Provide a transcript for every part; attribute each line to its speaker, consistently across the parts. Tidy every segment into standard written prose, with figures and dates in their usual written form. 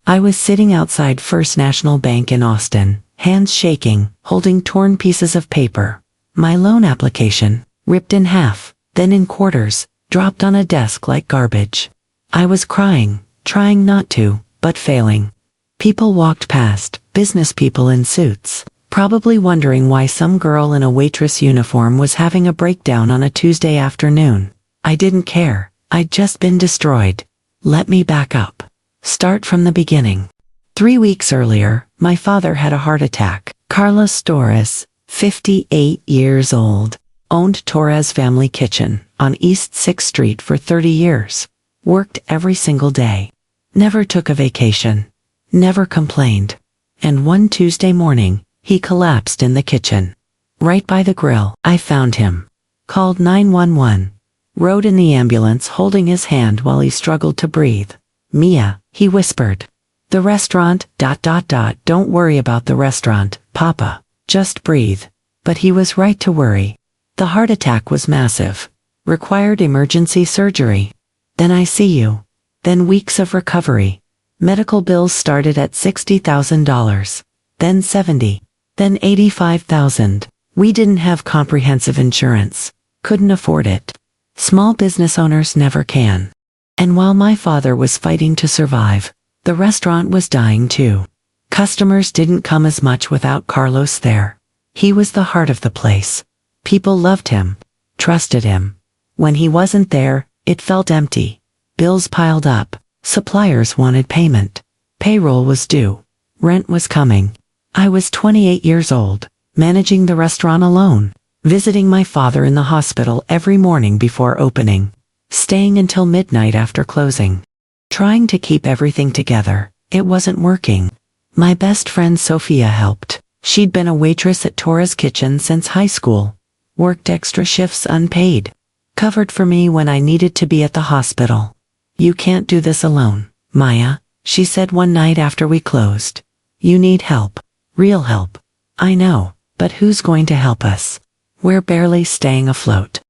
Speaker 1: I was sitting outside First National Bank in Austin, hands shaking, holding torn pieces of paper. My loan application, ripped in half, then in quarters, dropped on a desk like garbage. I was crying, trying not to, but failing. People walked past, business people in suits, probably wondering why some girl in a waitress uniform was having a breakdown on a Tuesday afternoon. I didn't care. I'd just been destroyed. Let me back up. Start from the beginning. 3 weeks earlier, my father had a heart attack. Carlos Torres, 58 years old, owned Torres Family Kitchen on East 6th Street for 30 years. Worked every single day. Never took a vacation. Never complained. And one Tuesday morning, he collapsed in the kitchen. Right by the grill. I found him. Called 911. Rode in the ambulance holding his hand while he struggled to breathe. Mia, he whispered. The restaurant, ... Don't worry about the restaurant, Papa. Just breathe. But he was right to worry. The heart attack was massive. Required emergency surgery. Then ICU. Then weeks of recovery. Medical bills started at $60,000. Then $70,000. Then $85,000. We didn't have comprehensive insurance. Couldn't afford it. Small business owners never can. And while my father was fighting to survive, the restaurant was dying too. Customers didn't come as much without Carlos there. He was the heart of the place. People loved him, trusted him. When he wasn't there, it felt empty. Bills piled up. Suppliers wanted payment. Payroll was due. Rent was coming. I was 28 years old, managing the restaurant alone, visiting my father in the hospital every morning before opening, staying until midnight after closing. Trying to keep everything together, it wasn't working. My best friend Sophia helped. She'd been a waitress at Torres Kitchen since high school. Worked extra shifts unpaid. Covered for me when I needed to be at the hospital. You can't do this alone, Maya, she said one night after we closed. You need help. Real help. I know, but who's going to help us? We're barely staying afloat.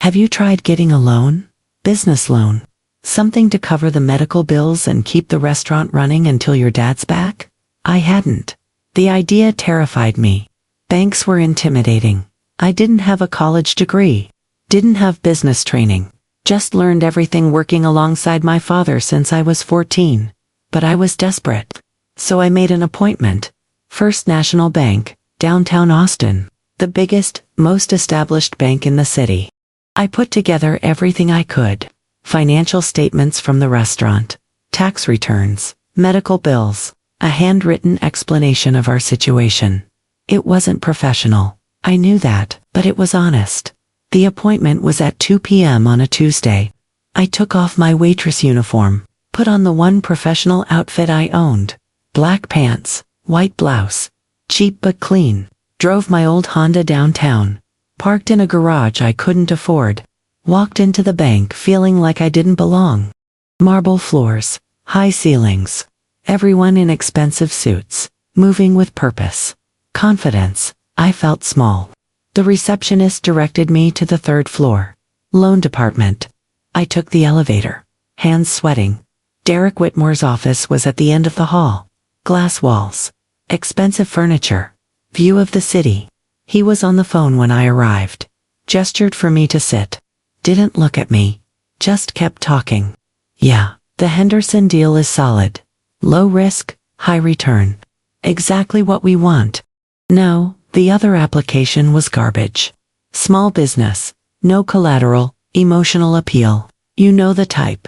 Speaker 1: Have you tried getting a loan? Business loan. Something to cover the medical bills and keep the restaurant running until your dad's back? I hadn't. The idea terrified me. Banks were intimidating. I didn't have a college degree. Didn't have business training. Just learned everything working alongside my father since I was 14. But I was desperate. So I made an appointment. First National Bank, downtown Austin. The biggest, most established bank in the city. I put together everything I could. Financial statements from the restaurant. Tax returns. Medical bills. A handwritten explanation of our situation. It wasn't professional. I knew that, but it was honest. The appointment was at 2 p.m. on a Tuesday. I took off my waitress uniform, put on the one professional outfit I owned. Black pants, white blouse. Cheap but clean. Drove my old Honda downtown. Parked in a garage I couldn't afford. Walked into the bank feeling like I didn't belong. Marble floors, high ceilings. Everyone in expensive suits, moving with purpose. Confidence. I felt small. The receptionist directed me to the 3rd floor. Loan department. I took the elevator. Hands sweating. Derek Whitmore's office was at the end of the hall. Glass walls. Expensive furniture. View of the city. He was on the phone when I arrived. Gestured for me to sit. Didn't look at me. Just kept talking. Yeah, the Henderson deal is solid. Low risk, high return. Exactly what we want. No, the other application was garbage. Small business. No collateral, emotional appeal. You know the type, ...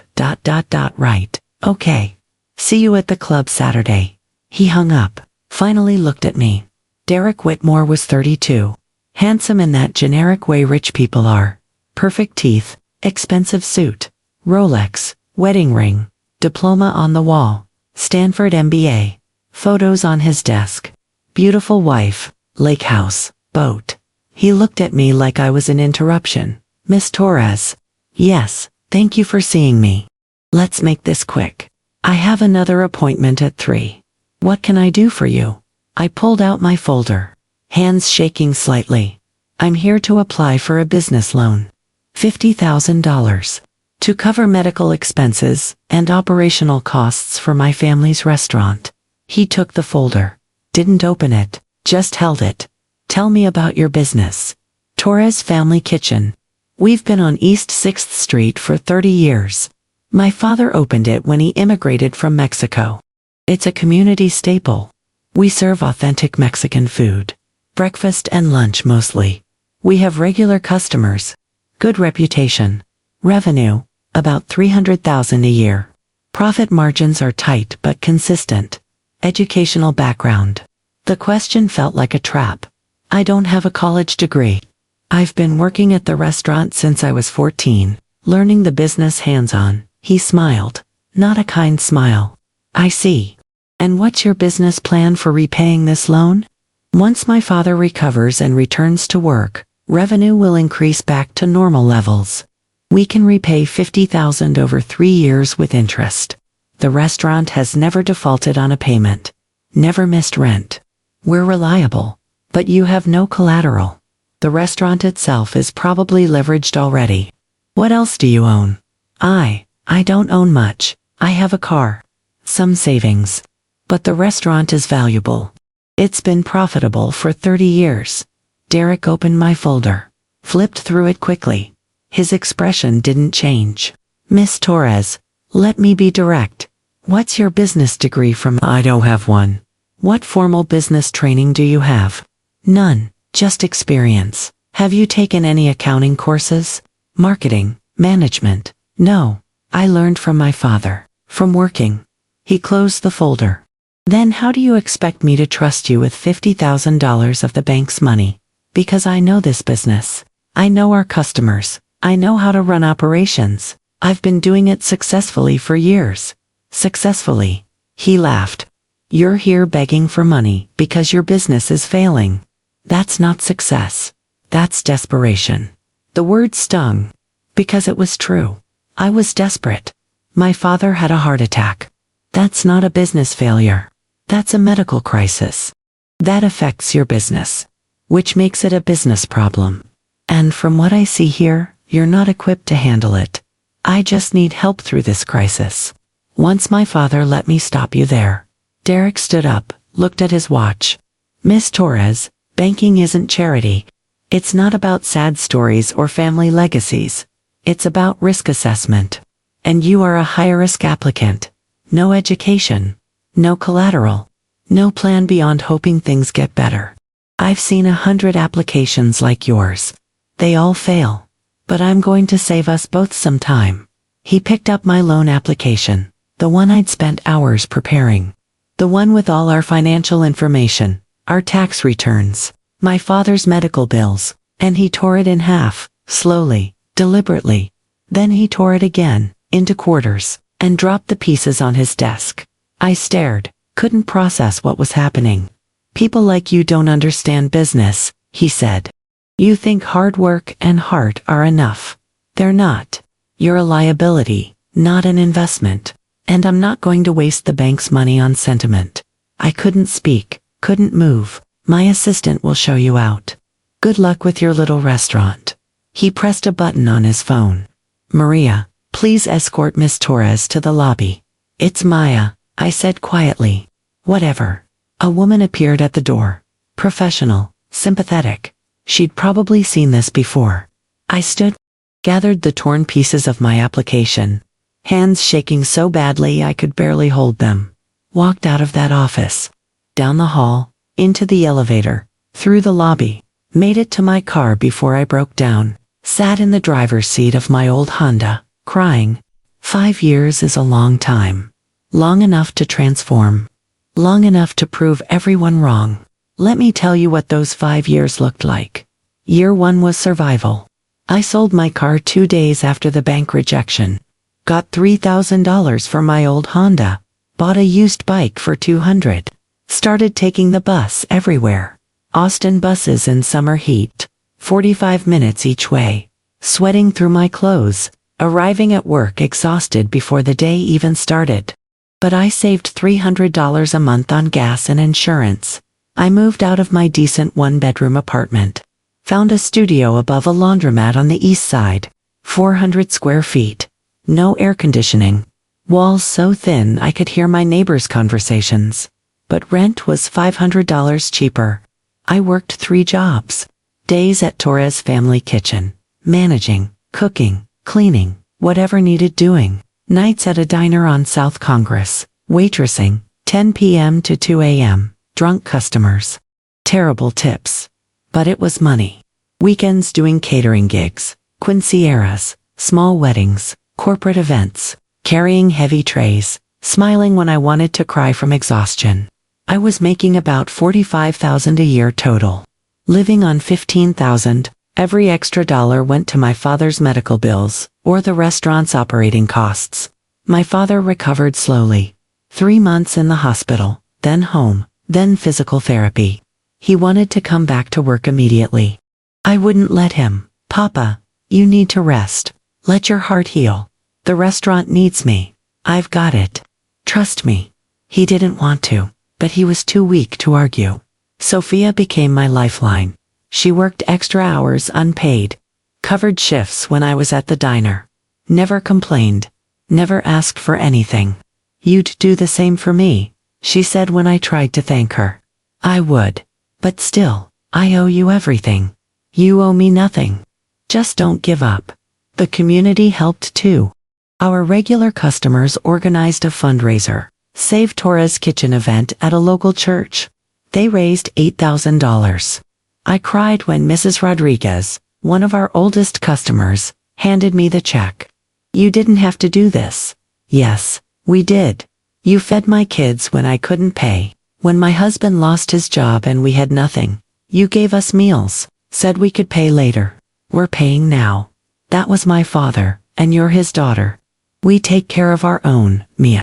Speaker 1: Right. Okay. See you at the club Saturday. He hung up. Finally looked at me. Derek Whitmore was 32. Handsome in that generic way rich people are. Perfect teeth, expensive suit, Rolex, wedding ring, diploma on the wall, Stanford MBA, photos on his desk, beautiful wife, lake house, boat. He looked at me like I was an interruption. Miss Torres. Yes, thank you for seeing me. Let's make this quick. I have another appointment at 3. What can I do for you? I pulled out my folder, hands shaking slightly. I'm here to apply for a business loan. $50,000. to cover medical expenses and operational costs for my family's restaurant. He took the folder, didn't open it, just held it. Tell me about your business. Torres Family Kitchen. We've been on East 6th Street for 30 years. My father opened it when he immigrated from Mexico. It's a community staple. We serve authentic Mexican food. Breakfast and lunch mostly. We have regular customers. Good reputation. Revenue, about $300,000 a year. Profit margins are tight but consistent. Educational background. The question felt like a trap. I don't have a college degree. I've been working at the restaurant since I was 14, learning the business hands-on. He smiled. Not a kind smile. I see. And what's your business plan for repaying this loan? Once my father recovers and returns to work, revenue will increase back to normal levels. We can repay $50,000 over 3 years with interest. The restaurant has never defaulted on a payment. Never missed rent. We're reliable. But you have no collateral. The restaurant itself is probably leveraged already. What else do you own? I don't own much. I have a car. Some savings. But the restaurant is valuable. It's been profitable for 30 years. Derek opened my folder. Flipped through it quickly. His expression didn't change. Miss Torres, let me be direct. What's your business degree from? I don't have one. What formal business training do you have? None, just experience. Have you taken any accounting courses? Marketing, management? No, I learned from my father, from working. He closed the folder. Then how do you expect me to trust you with $50,000 of the bank's money? Because I know this business. I know our customers. I know how to run operations. I've been doing it successfully for years. Successfully. He laughed. You're here begging for money because your business is failing. That's not success. That's desperation. The word stung. Because it was true. I was desperate. My father had a heart attack. That's not a business failure. That's a medical crisis. That affects your business. Which makes it a business problem. And from what I see here, you're not equipped to handle it. I just need help through this crisis. Once my father let me stop you there. Derek stood up, looked at his watch. Miss Torres, banking isn't charity. It's not about sad stories or family legacies. It's about risk assessment. And you are a high-risk applicant. No education. No collateral. No plan beyond hoping things get better. I've seen 100 applications like yours. They all fail. But I'm going to save us both some time. He picked up my loan application, the one I'd spent hours preparing. The one with all our financial information, our tax returns, my father's medical bills, and he tore it in half, slowly, deliberately. Then he tore it again, into quarters, and dropped the pieces on his desk. I stared, couldn't process what was happening. People like you don't understand business, he said. You think hard work and heart are enough. They're not. You're a liability, not an investment. And I'm not going to waste the bank's money on sentiment. I couldn't speak, couldn't move. My assistant will show you out. Good luck with your little restaurant. He pressed a button on his phone. Maria, please escort Miss Torres to the lobby. It's Maya, I said quietly. Whatever. A woman appeared at the door. Professional, sympathetic. She'd probably seen this before. I stood, gathered the torn pieces of my application, hands shaking so badly I could barely hold them. Walked out of that office. Down the hall, into the elevator, through the lobby. Made it to my car before I broke down. Sat in the driver's seat of my old Honda, crying. 5 years is a long time. Long enough to transform. Long enough to prove everyone wrong. Let me tell you what those 5 years looked like. Year 1 was survival. I sold my car 2 days after the bank rejection. Got $3,000 for my old Honda. Bought a used bike for $200. Started taking the bus everywhere. Austin buses in summer heat. 45 minutes each way. Sweating through my clothes. Arriving at work exhausted before the day even started. But I saved $300 a month on gas and insurance. I moved out of my decent 1-bedroom apartment. Found a studio above a laundromat on the east side. 400 square feet. No air conditioning. Walls so thin I could hear my neighbors' conversations. But rent was $500 cheaper. I worked 3 jobs. Days at Torres Family Kitchen. Managing, cooking, cleaning, whatever needed doing. Nights at a diner on South Congress. Waitressing, 10 p.m. to 2 a.m. Drunk customers. Terrible tips. But it was money. Weekends doing catering gigs. Quinceañeras, small weddings, corporate events. Carrying heavy trays. Smiling when I wanted to cry from exhaustion. I was making about $45,000 a year total. Living on $15,000, every extra dollar went to my father's medical bills, or the restaurant's operating costs. My father recovered slowly. 3 months in the hospital, then home, then physical therapy. He wanted to come back to work immediately. I wouldn't let him. Papa, you need to rest. Let your heart heal. The restaurant needs me. I've got it. Trust me. He didn't want to. But he was too weak to argue. Sophia became my lifeline. She worked extra hours unpaid, covered shifts when I was at the diner. Never complained. Never asked for anything. You'd do the same for me, she said when I tried to thank her. I would. But still, I owe you everything. You owe me nothing. Just don't give up. The community helped too. Our regular customers organized a fundraiser. Save Torres Kitchen event at a local church. They raised $8,000. I cried when Mrs. Rodriguez, one of our oldest customers, handed me the check. You didn't have to do this. Yes, we did. You fed my kids when I couldn't pay. When my husband lost his job and we had nothing, you gave us meals, said we could pay later. We're paying now. That was my father, and you're his daughter. We take care of our own, Mia.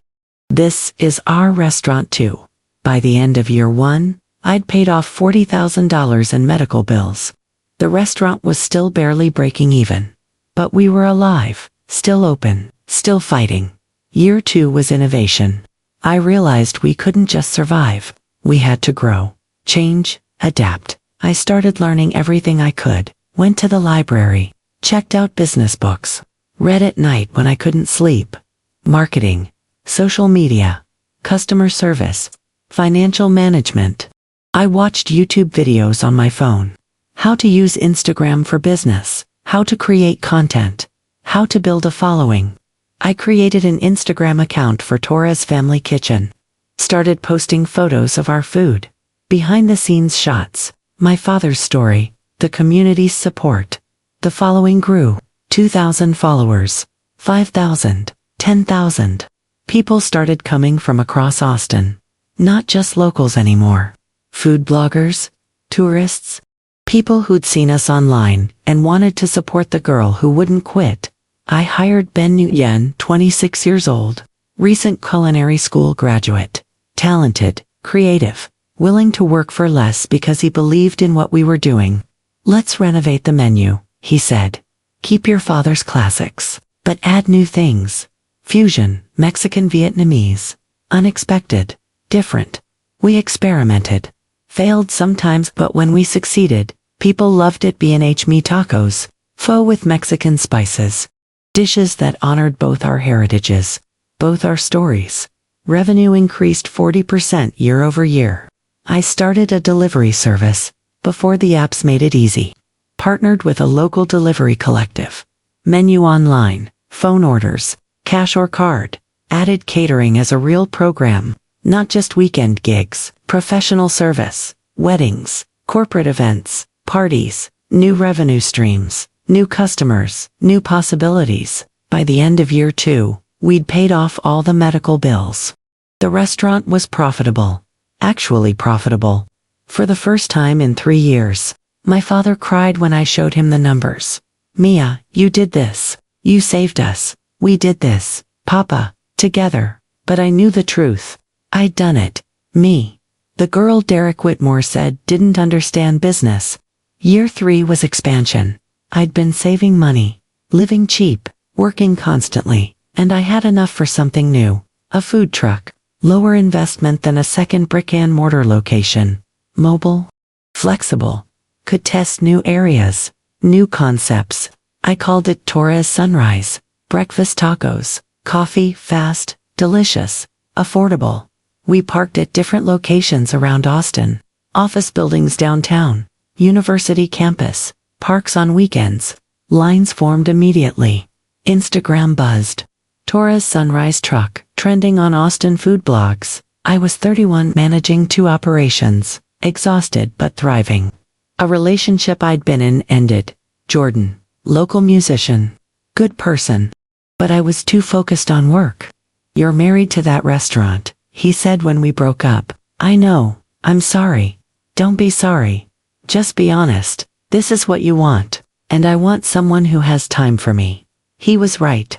Speaker 1: This is our restaurant too. By the end of year 1, I'd paid off $40,000 in medical bills. The restaurant was still barely breaking even. But we were alive, still open, still fighting. Year 2 was innovation. I realized we couldn't just survive. We had to grow, change, adapt. I started learning everything I could, went to the library, checked out business books, read at night when I couldn't sleep. Marketing. Social media, customer service, financial management. I watched YouTube videos on my phone. How to use Instagram for business, how to create content, how to build a following. I created an Instagram account for Torres Family Kitchen. Started posting photos of our food, behind-the-scenes shots, my father's story, the community's support. The following grew. 2,000 followers, 5,000, 10,000. People started coming from across Austin. Not just locals anymore. Food bloggers, tourists, people who'd seen us online and wanted to support the girl who wouldn't quit. I hired Ben Nguyen, 26 years old, recent culinary school graduate, talented, creative, willing to work for less because he believed in what we were doing. Let's renovate the menu, he said. Keep your father's classics, but add new things. Fusion, Mexican Vietnamese. Unexpected. Different. We experimented. Failed sometimes, but when we succeeded, people loved it. B&H Me tacos. Pho with Mexican spices. Dishes that honored both our heritages, both our stories. Revenue increased 40% year over year. I started a delivery service, before the apps made it easy. Partnered with a local delivery collective. Menu online, phone orders, cash or card. Added catering as a real program, not just weekend gigs. Professional service, weddings, corporate events, parties, new revenue streams, new customers, new possibilities. By the end of year 2, we'd paid off all the medical bills. The restaurant was profitable. Actually profitable. For the first time in 3 years. My father cried when I showed him the numbers. Mia, you did this. You saved us. We did this, Papa, together. But I knew the truth. I'd done it. Me. The girl Derek Whitmore said didn't understand business. Year 3 was expansion. I'd been saving money, living cheap, working constantly, and I had enough for something new. A food truck. Lower investment than a second brick-and-mortar location. Mobile. Flexible. Could test new areas. New concepts. I called it Torres Sunrise. Breakfast tacos, coffee, fast, delicious, affordable. We parked at different locations around Austin. Office buildings downtown, university campus, parks on weekends. Lines formed immediately. Instagram buzzed. Torres Sunrise Truck, trending on Austin food blogs. I was 31, managing 2 operations, exhausted but thriving. A relationship I'd been in ended. Jordan, local musician, good person. But I was too focused on work. You're married to that restaurant, he said when we broke up. I know, I'm sorry. Don't be sorry. Just be honest. This is what you want. And I want someone who has time for me. He was right.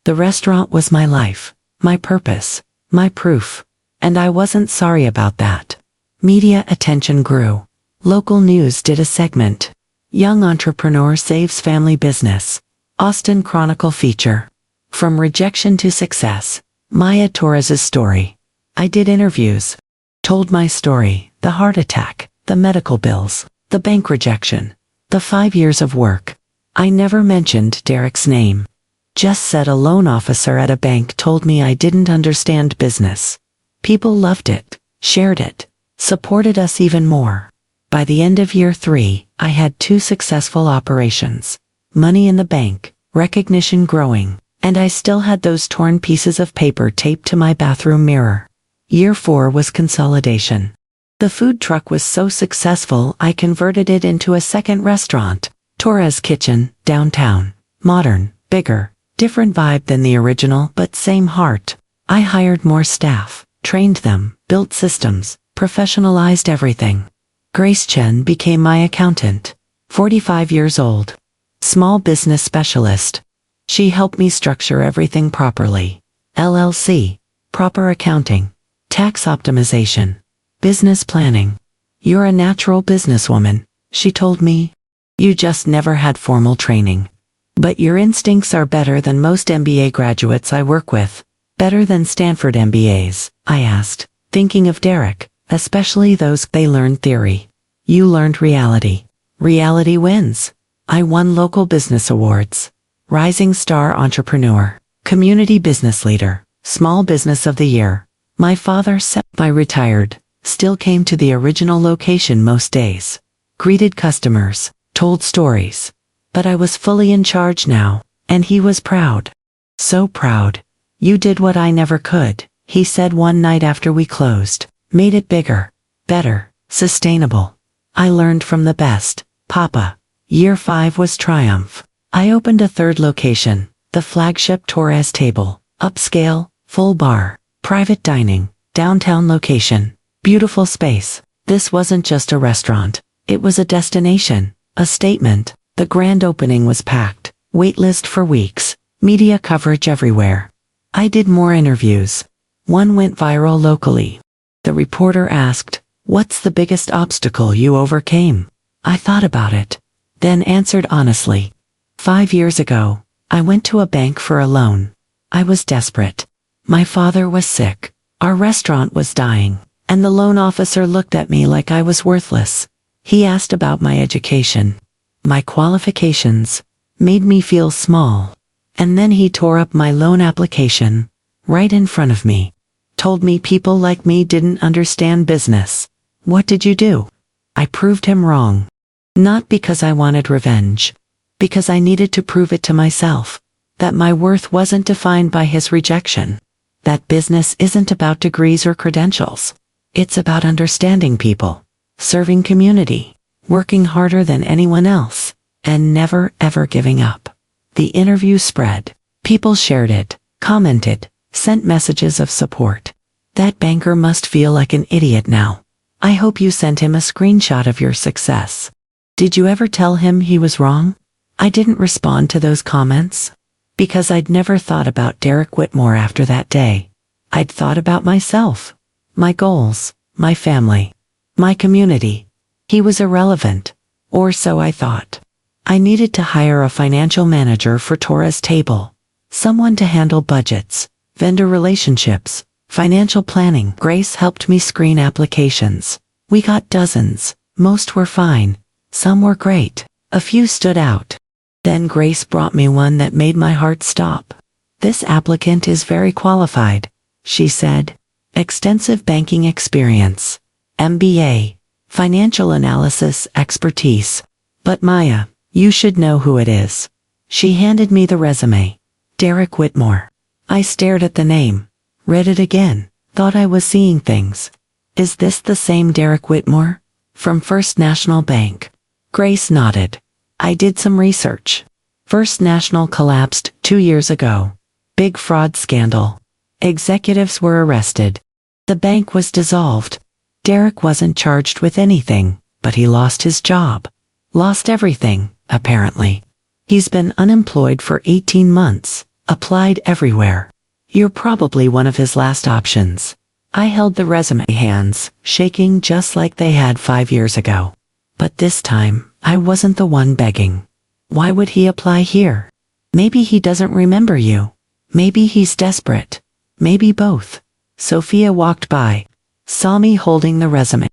Speaker 1: The restaurant was my life, my purpose, my proof. And I wasn't sorry about that. Media attention grew. Local news did a segment. Young entrepreneur saves family business. Austin Chronicle feature. From rejection to success. Maya Torres's story. I did interviews. Told my story, the heart attack, the medical bills, the bank rejection, the 5 years of work. I never mentioned Derek's name. Just said a loan officer at a bank told me I didn't understand business. People loved it, shared it, supported us even more. By the end of year 3, I had 2 successful operations. Money in the bank, recognition growing, and I still had those torn pieces of paper taped to my bathroom mirror. Year 4 was consolidation. The food truck was so successful I converted it into a second restaurant, Torres Kitchen, downtown. Modern, bigger, different vibe than the original but same heart. I hired more staff, trained them, built systems, professionalized everything. Grace Chen became my accountant. 45 years old. Small business specialist. She helped me structure everything properly. LLC, proper accounting, tax optimization, business planning. You're a natural businesswoman, she told me. You just never had formal training. But your instincts are better than most MBA graduates I work with. Better than Stanford MBAs, I asked, thinking of Derek, especially those they learned theory. You learned reality. Reality wins. I won local business awards. Rising Star Entrepreneur, Community Business Leader, Small Business of the Year. My father said I retired, still came to the original location most days. Greeted customers, told stories. But I was fully in charge now, and he was proud. So proud. You did what I never could, he said one night after we closed. Made it bigger, better, sustainable. I learned from the best, Papa. Year 5 was triumph. I opened a 3rd location, the flagship Torres Table, upscale, full bar, private dining, downtown location, beautiful space. This wasn't just a restaurant, it was a destination, a statement. The grand opening was packed, waitlist for weeks, media coverage everywhere. I did more interviews. One went viral locally. The reporter asked, "What's the biggest obstacle you overcame?" I thought about it, then answered honestly. 5 years ago, I went to a bank for a loan. I was desperate. My father was sick, our restaurant was dying, and the loan officer looked at me like I was worthless. He asked about my education, my qualifications, made me feel small. And then he tore up my loan application, right in front of me. Told me people like me didn't understand business. What did you do? I proved him wrong. Not because I wanted revenge. Because I needed to prove it to myself. That my worth wasn't defined by his rejection. That business isn't about degrees or credentials. It's about understanding people, serving community, working harder than anyone else, and never ever giving up. The interview spread. People shared it, commented, sent messages of support. That banker must feel like an idiot now. I hope you sent him a screenshot of your success. Did you ever tell him he was wrong? I didn't respond to those comments. Because I'd never thought about Derek Whitmore after that day. I'd thought about myself, my goals, my family, my community. He was irrelevant, or so I thought. I needed to hire a financial manager for Torres Table. Someone to handle budgets, vendor relationships, financial planning. Grace helped me screen applications. We got dozens. Most were fine. Some were great. A few stood out. Then Grace brought me one that made my heart stop. "This applicant is very qualified," she said. "Extensive banking experience. MBA. Financial analysis expertise. But Maya, you should know who it is." She handed me the resume. Derek Whitmore. I stared at the name, read it again, thought I was seeing things. Is this the same Derek Whitmore? From First National Bank. Grace nodded. I did some research. First National collapsed 2 years ago. Big fraud scandal. Executives were arrested. The bank was dissolved. Derek wasn't charged with anything, but he lost his job. Lost everything, apparently. He's been unemployed for 18 months, applied everywhere. You're probably one of his last options. I held the resume, hands shaking just like they had 5 years ago. But this time, I wasn't the one begging. Why would he apply here? Maybe he doesn't remember you. Maybe he's desperate. Maybe both. Sophia walked by, saw me holding the resume,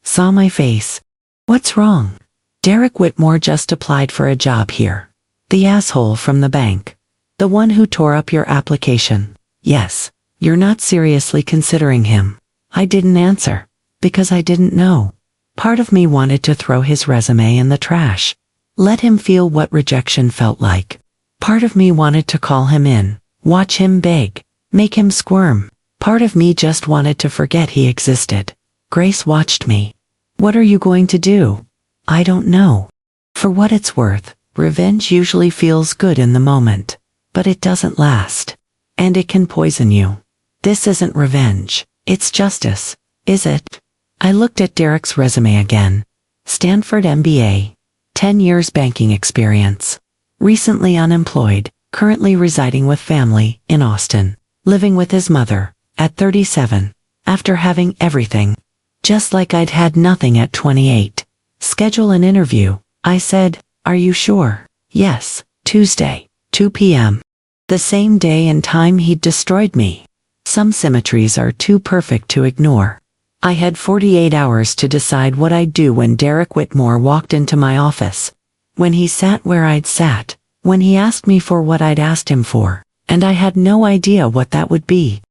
Speaker 1: saw my face. What's wrong? Derek Whitmore just applied for a job here. The asshole from the bank. The one who tore up your application. Yes, you're not seriously considering him. I didn't answer, because I didn't know. Part of me wanted to throw his resume in the trash. Let him feel what rejection felt like. Part of me wanted to call him in, watch him beg, make him squirm. Part of me just wanted to forget he existed. Grace watched me. What are you going to do? I don't know. For what it's worth, revenge usually feels good in the moment, but it doesn't last. And it can poison you. This isn't revenge, it's justice, is it? I looked at Derek's resume again. Stanford MBA. 10 years banking experience. Recently unemployed, currently residing with family in Austin. Living with his mother, at 37, after having everything. Just like I'd had nothing at 28. Schedule an interview, I said. Are you sure? Yes, Tuesday, 2 p.m. The same day and time he'd destroyed me. Some symmetries are too perfect to ignore. I had 48 hours to decide what I'd do when Derek Whitmore walked into my office. When he sat where I'd sat. When he asked me for what I'd asked him for. And I had no idea what that would be.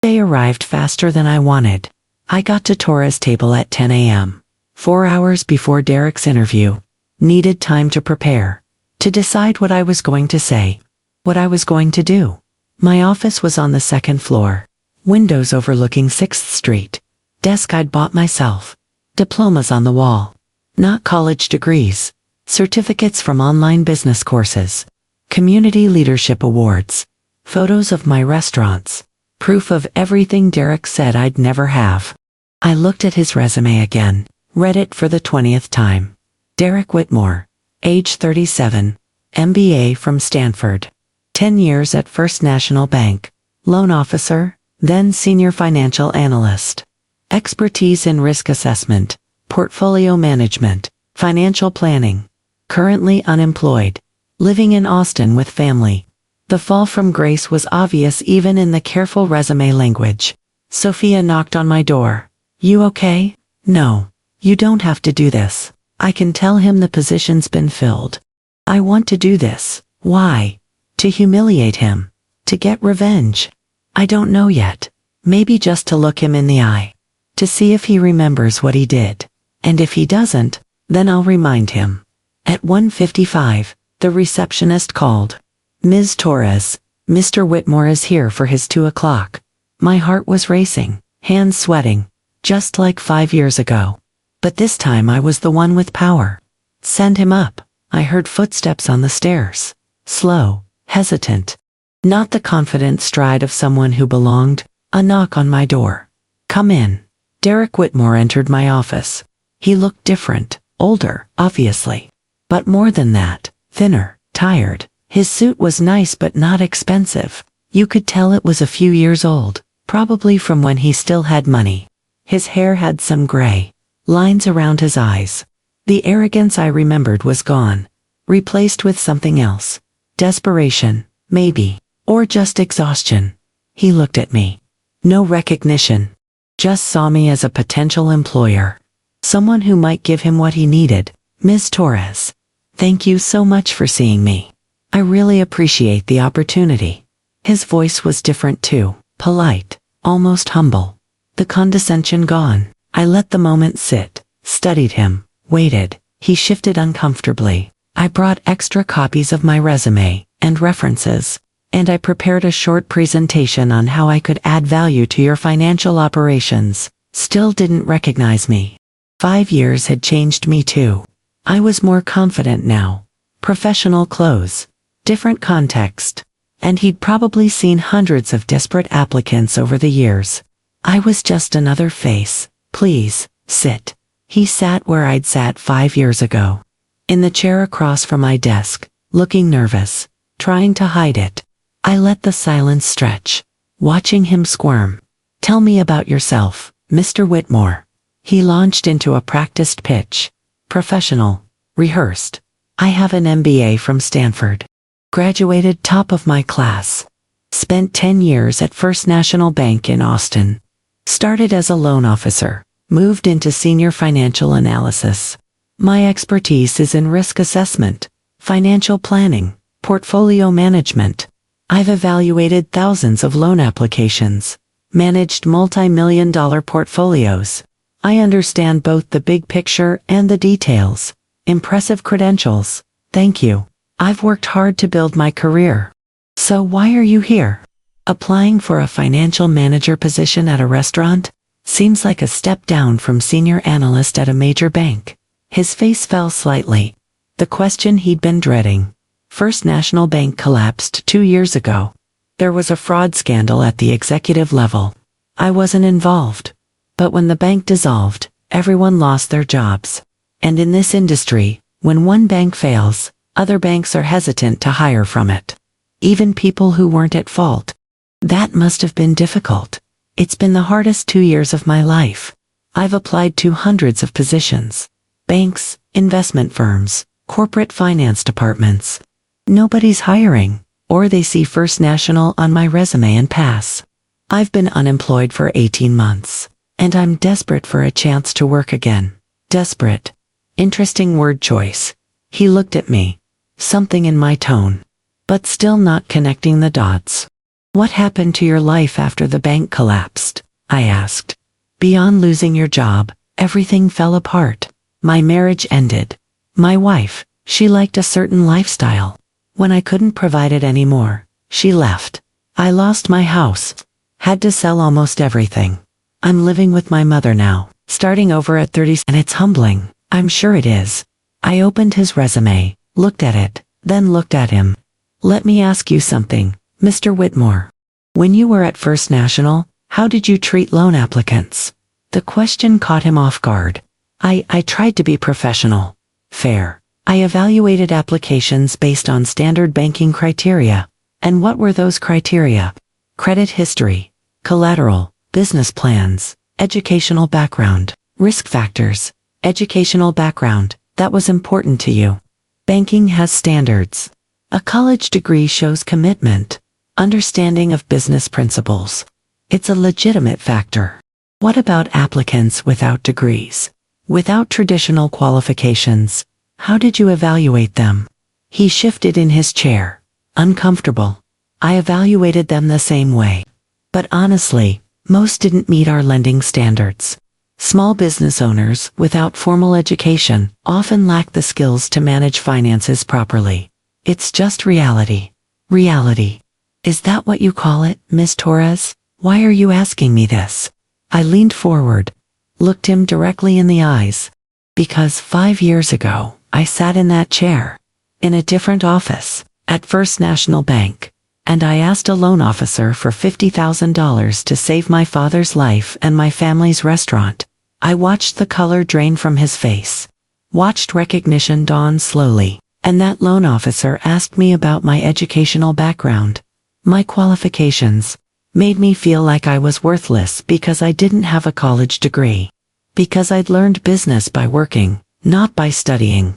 Speaker 1: They arrived faster than I wanted. I got to Torres' table at 10 a.m. 4 hours before Derek's interview. Needed time to prepare. To decide what I was going to say. What I was going to do. My office was on the second floor. Windows overlooking 6th Street. Desk I'd bought myself. Diplomas on the wall. Not college degrees. Certificates from online business courses. Community leadership awards. Photos of my restaurants. Proof of everything Derek said I'd never have. I looked at his resume again. Read it for the 20th time. Derek Whitmore. Age 37. MBA from Stanford. 10 years at First National Bank. Loan officer, then senior financial analyst. Expertise in risk assessment, portfolio management, financial planning. Currently unemployed. Living in Austin with family. The fall from grace was obvious even in the careful resume language. Sophia knocked on my door. You okay? No. You don't have to do this. I can tell him the position's been filled. I want to do this. Why? To humiliate him. To get revenge. I don't know yet. Maybe just to look him in the eye. To see if he remembers what he did. And if he doesn't, then I'll remind him. At 1:55, the receptionist called. Ms. Torres, Mr. Whitmore is here for his 2 o'clock. My heart was racing, hands sweating, just like 5 years ago. But this time I was the one with power. Send him up. I heard footsteps on the stairs. Slow, hesitant. Not the confident stride of someone who belonged. A knock on my door. Come in. Derek Whitmore entered my office. He looked different, older, obviously. But more than that, thinner, tired. His suit was nice but not expensive. You could tell it was a few years old, probably from when he still had money. His hair had some gray lines around his eyes. The arrogance I remembered was gone, replaced with something else. Desperation, maybe, or just exhaustion. He looked at me. No recognition. Just saw me as a potential employer. Someone who might give him what he needed. Ms. Torres. Thank you so much for seeing me. I really appreciate the opportunity. His voice was different too, polite, almost humble. The condescension gone. I let the moment sit, studied him, waited. He shifted uncomfortably. I brought extra copies of my resume and references, and I prepared a short presentation on how I could add value to your financial operations. Still didn't recognize me. 5 years had changed me too. I was more confident now. Professional clothes, different context, and he'd probably seen hundreds of desperate applicants over the years. I was just another face. Please, sit. He sat where I'd sat 5 years ago, in the chair across from my desk, looking nervous, trying to hide it. I let the silence stretch, watching him squirm. Tell me about yourself, Mr. Whitmore. He launched into a practiced pitch. Professional, rehearsed. I have an MBA from Stanford. Graduated top of my class. Spent 10 years at First National Bank in Austin. Started as a loan officer, moved into senior financial analysis. My expertise is in risk assessment, financial planning, portfolio management. I've evaluated thousands of loan applications, managed multi-million-dollar portfolios. I understand both the big picture and the details. Impressive credentials. Thank you. I've worked hard to build my career. So why are you here? Applying for a financial manager position at a restaurant? Seems like a step down from senior analyst at a major bank. His face fell slightly. The question he'd been dreading. First National Bank collapsed 2 years ago. There was a fraud scandal at the executive level. I wasn't involved. But when the bank dissolved, everyone lost their jobs. And in this industry, when one bank fails, other banks are hesitant to hire from it. Even people who weren't at fault. That must have been difficult. It's been the hardest 2 years of my life. I've applied to hundreds of positions. Banks, investment firms, corporate finance departments. Nobody's hiring, or they see First National on my resume and pass. I've been unemployed for 18 months, and I'm desperate for a chance to work again. Desperate. Interesting word choice. He looked at me. Something in my tone. But still not connecting the dots. What happened to your life after the bank collapsed? I asked. Beyond losing your job, everything fell apart. My marriage ended. My wife, she liked a certain lifestyle. When I couldn't provide it anymore, she left. I lost my house. Had to sell almost everything. I'm living with my mother now, starting over at 30, and it's humbling. I'm sure it is. I opened his resume, looked at it, then looked at him. Let me ask you something, Mr. Whitmore. When you were at First National, how did you treat loan applicants? The question caught him off guard. I tried to be professional. Fair. I evaluated applications based on standard banking criteria. And what were those criteria? Credit history, collateral, business plans, educational background, risk factors. Educational background, that was important to you. Banking has standards. A college degree shows commitment, understanding of business principles. It's a legitimate factor. What about applicants without degrees? Without traditional qualifications? How did you evaluate them? He shifted in his chair, uncomfortable. I evaluated them the same way. But honestly, most didn't meet our lending standards. Small business owners without formal education often lack the skills to manage finances properly. It's just reality. Reality. Is that what you call it, Ms. Torres? Why are you asking me this? I leaned forward, looked him directly in the eyes. Because 5 years ago, I sat in that chair, in a different office, at First National Bank, and I asked a loan officer for $50,000 to save my father's life and my family's restaurant. I watched the color drain from his face, watched recognition dawn slowly, and that loan officer asked me about my educational background. My qualifications made me feel like I was worthless because I didn't have a college degree. Because I'd learned business by working, not by studying.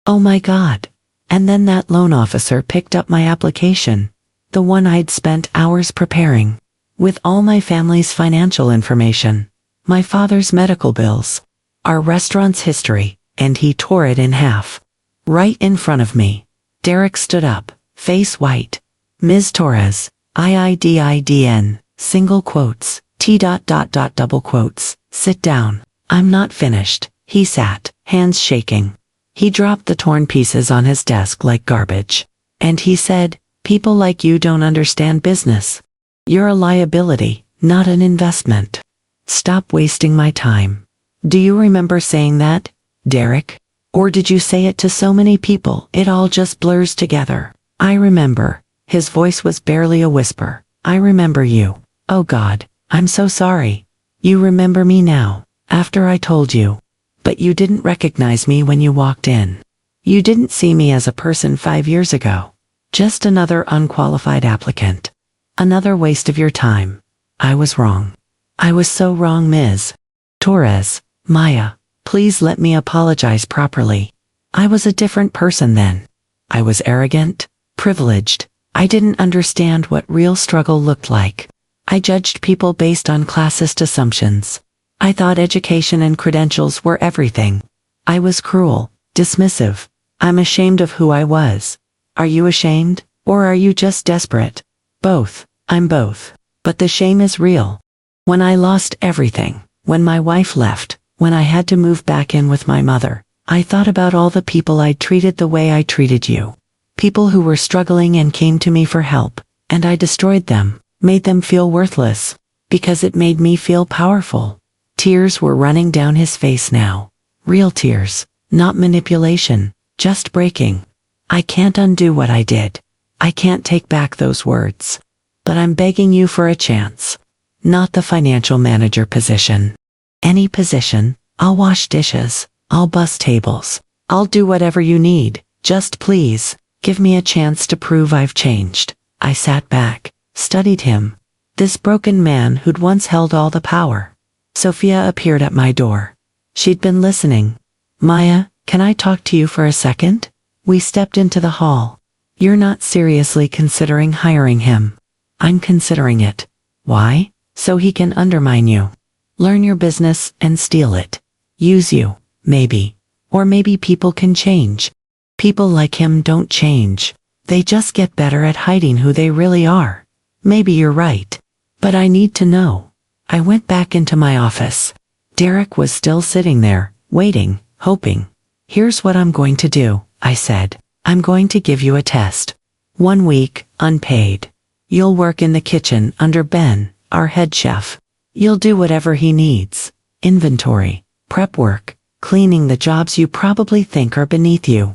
Speaker 1: Oh my God. And then that loan officer picked up my application, the one I'd spent hours preparing, with all my family's financial information, my father's medical bills, our restaurant's history, and he tore it in half. Right in front of me. Derek stood up, face white. Ms. Torres, IIDIDN, single quotes, double quotes, sit down. I'm not finished. He sat, hands shaking. He dropped the torn pieces on his desk like garbage. And he said, people like you don't understand business. You're a liability, not an investment. Stop wasting my time. Do you remember saying that, Derek? Or did you say it to so many people it all just blurs together? I remember. His voice was barely a whisper. I remember you. Oh God, I'm so sorry. You remember me now, after I told you. But you didn't recognize me when you walked in. You didn't see me as a person 5 years ago. Just another unqualified applicant. Another waste of your time. I was wrong. I was so wrong, Ms. Torres. Maya, please let me apologize properly. I was a different person then. I was arrogant, privileged. I didn't understand what real struggle looked like. I judged people based on classist assumptions. I thought education and credentials were everything. I was cruel, dismissive. I'm ashamed of who I was. Are you ashamed, or are you just desperate? Both. I'm both. But the shame is real. When I lost everything, when my wife left, when I had to move back in with my mother, I thought about all the people I'd treated the way I treated you. People who were struggling and came to me for help, and I destroyed them, made them feel worthless, because it made me feel powerful. Tears were running down his face now. Real tears, not manipulation, just breaking. I can't undo what I did. I can't take back those words. But I'm begging you for a chance. Not the financial manager position. Any position. I'll wash dishes. I'll bus tables. I'll do whatever you need. Just please, give me a chance to prove I've changed. I sat back, studied him. This broken man who'd once held all the power. Sophia appeared at my door. She'd been listening. Maya, can I talk to you for a second? We stepped into the hall. You're not seriously considering hiring him. I'm considering it. Why? So he can undermine you. Learn your business and steal it. Use you, maybe. Or maybe people can change. People like him don't change. They just get better at hiding who they really are. Maybe you're right. But I need to know. I went back into my office. Derek was still sitting there, waiting, hoping. Here's what I'm going to do, I said. I'm going to give you a test. 1 week, unpaid. You'll work in the kitchen under Ben, our head chef. You'll do whatever he needs. Inventory, prep work, cleaning the jobs you probably think are beneath you.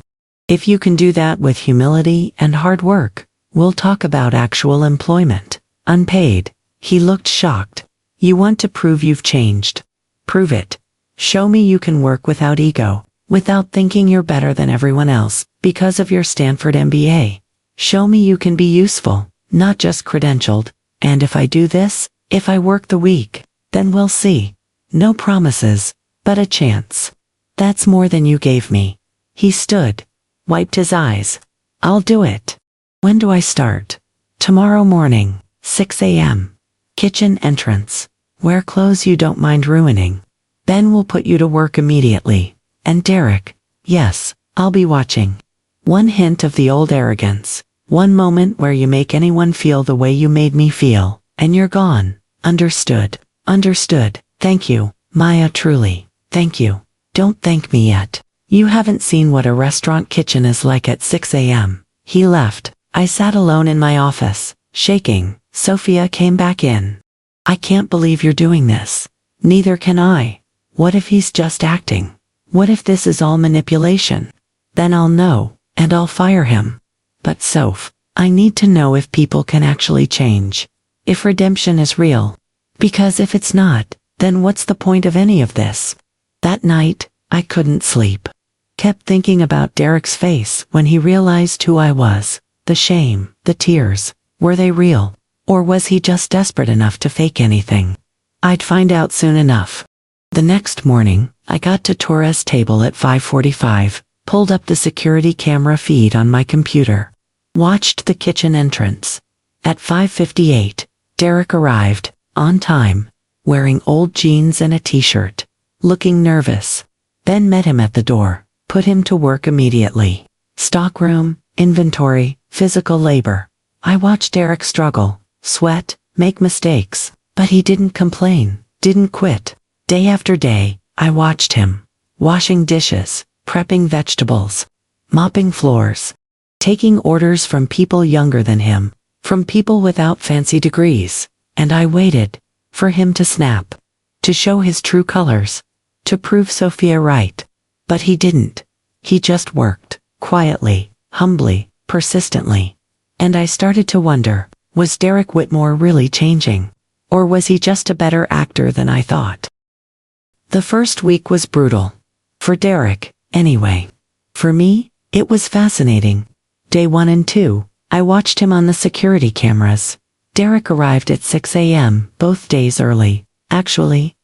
Speaker 1: If you can do that with humility and hard work, we'll talk about actual employment. Unpaid. He looked shocked. You want to prove you've changed. Prove it. Show me you can work without ego, without thinking you're better than everyone else because of your Stanford MBA. Show me you can be useful, not just credentialed. And if I do this, if I work the week, then we'll see. No promises, but a chance. That's more than you gave me. He stood, wiped his eyes. I'll do it. When do I start? Tomorrow morning, 6 a.m. Kitchen entrance. Wear clothes you don't mind ruining. Ben will put you to work immediately. And Derek, yes, I'll be watching. One hint of the old arrogance. One moment where you make anyone feel the way you made me feel, and you're gone. Understood. Understood. Thank you, Maya, truly. Thank you. Don't thank me yet. You haven't seen what a restaurant kitchen is like at 6 a.m. He left. I sat alone in my office, shaking. Sophia came back in. I can't believe you're doing this. Neither can I. What if he's just acting? What if this is all manipulation? Then I'll know, and I'll fire him. But Soph, I need to know if people can actually change. If redemption is real. Because if it's not, then what's the point of any of this? That night, I couldn't sleep. Kept thinking about Derek's face when he realized who I was. The shame, the tears. Were they real? Or was he just desperate enough to fake anything? I'd find out soon enough. The next morning, I got to Torres' table at 5:45, pulled up the security camera feed on my computer. Watched the kitchen entrance. At 5:58, Derek arrived, on time, wearing old jeans and a t-shirt, looking nervous. Ben met him at the door, put him to work immediately. Stockroom, Inventory, physical labor. I watched Derek struggle, sweat, make mistakes, but he didn't complain, didn't quit. Day after day, I watched him. Washing dishes, prepping vegetables, mopping floors, taking orders from people younger than him, from people without fancy degrees, and I waited for him to snap, to show his true colors, to prove Sophia right. But he didn't. He just worked, quietly, humbly, persistently. And I started to wonder, was Derek Whitmore really changing? Or was he just a better actor than I thought? The first week was brutal. For Derek, anyway. For me, it was fascinating. Day 1 and 2, I watched him on the security cameras. Derek arrived at 6 a.m., both days early. Actually,